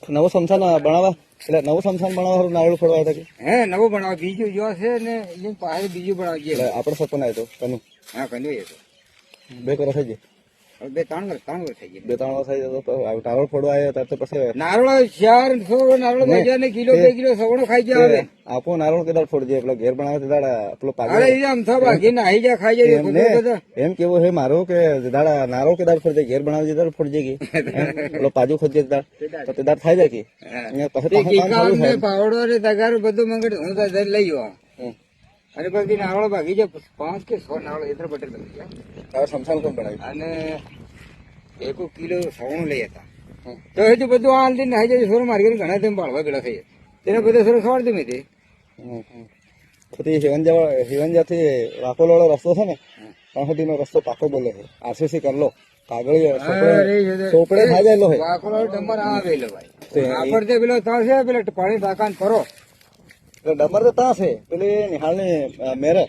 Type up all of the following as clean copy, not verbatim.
નવો સમસાન બનાવવા એટલે નવું સમસાન બનાવવા નારિયેળ ફોડવા હતા કે હે નવો બનાવ બીજું જો છે ને એની પાસે બીજું બનાવીએ એટલે આપણે સપન આવ્યો તો કનું હા કંઈ એ તો 2 કરોડ થઈ જાય બે ત્રણ વર્ષ થઈ ગયા 2-3 વર્ષ થઈ જાય તો નારિયેળ ફોડવા આવ્યા ત્યારે તો પછી નારળ 400 નારળ ભેજ્યા ને કિલો 2 કિલો સવણો ખાઈ ગયા હવે આપો નારિયેળ કેદાર ફોડજે પેલો ઘેર બનાવે તે દાડા પેલો અરે પાછળ એ આમ થા બાકી નાહી જા ખાઈ જાય એમને એમ કેવું હે મારો કે દાડા નારિયેળ કેદાર ફોડજે ઘેર બનાવજે દાડ ફોડજે કે પેલો પાજુ ખોજે દાડ તો તે દાડ થાય જાય કે પછી પાછું કામ ચાલુ થાય પાવડો ને તગાર બધું મંગળ હું તો લઈ જવા અને પછી નાવળો ભાગી જાય 5 કે 6 નાવળો એટલા બટેલ લઈ ગયા હવે સમસાન કોણ બનાવ્યું અને 1 કિલો સવણું લઈ હતા તો હજુ બધું આ હાલતી નાહી જાય સોર માર્કેટ ઘણા તેમ પાડવા પેલા થઈ તેને બધા સોર ખવાડતી મેં તે પછી હિવંજાથી વાકોલ વાળો રસ્તો છે ને ત્યાં સુધીનો રસ્તો પાકો બોલે છે આરસીસી કરલો કાગળી ચોપડે થાય ગયેલો છે વાકોલો ડમર આવેલો ભાઈ આપડ તે પેલો ત્યાં છે પેલા પાણી ટાંકાન કરો એટલે ડમર તો ત્યાં છે પેલી નિહાળની મેરે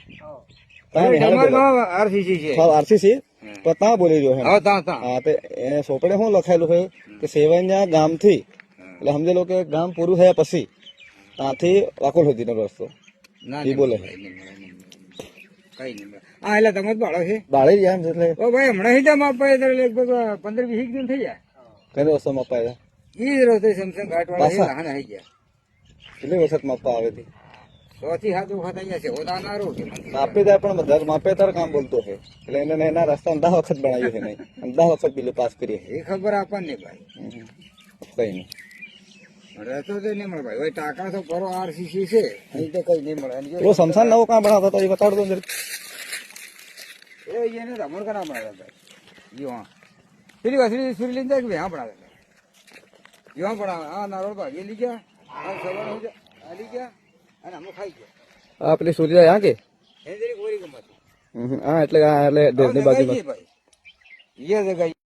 ડમર આરસીસી છે આરસીસી તો ત્યાં બોલી રહ્યો છે હા ત્યાં હા તે એને ચોપડે શું લખાયેલું છે કે સેવન્યા ગામથી એટલે સમજે લો કે ગામ પૂરું થયા પછી ત્યાંથી વાકોલ સુધીનો રસ્તો એ બોલે છે કઈ નહીં હા એટલે તમે જ ભાડો છે બાળી જાય એમ એટલે ઓ ભાઈ હમણાં હિસાબ આપવા લગભગ 15-20 દિન થઈ જાય કઈ રસ્તો મપાય એ જ રસ્તે સમસંગ ઘાટ વાળા નાના આવી ગયા કેટલી વખત મપવા આવે છે 6 થી 7 વખત અહીંયા છે ઓદા ના રો કે માપે ત્યારે પણ બધા માપે ત્યારે કામ બોલતો છે એટલે એને એના રસ્તા 10 વખત બનાવ્યું છે નહીં 10 વખત બિલ પાસ કરીએ એ ખબર આપણને ભાઈ કઈ નહીં રસ્તો તો નહીં મળે ભાઈ હવે ટાકા તો કરો આરસીસી છે અહીં તો કઈ નહીં મળે પેલો સમસાન નવો કામ બનાવતો હતો એ બતાડ દો જરા એને રમણ કરા બનાવ્યા ભાઈ યો હા પેલી વસરી સુરી લઈને જાય કે હા બનાવે યો બનાવે હા નારોળ ભાગી લઈ ગયા આ સવારે આલી ગયા અને અમે ખાઈ ગયા આ પેલી સૂર્ય હા કે એ જરી કોરી ગમત હા એટલે દેશની બાજુમાં ભાઈ એ જગ્યાએ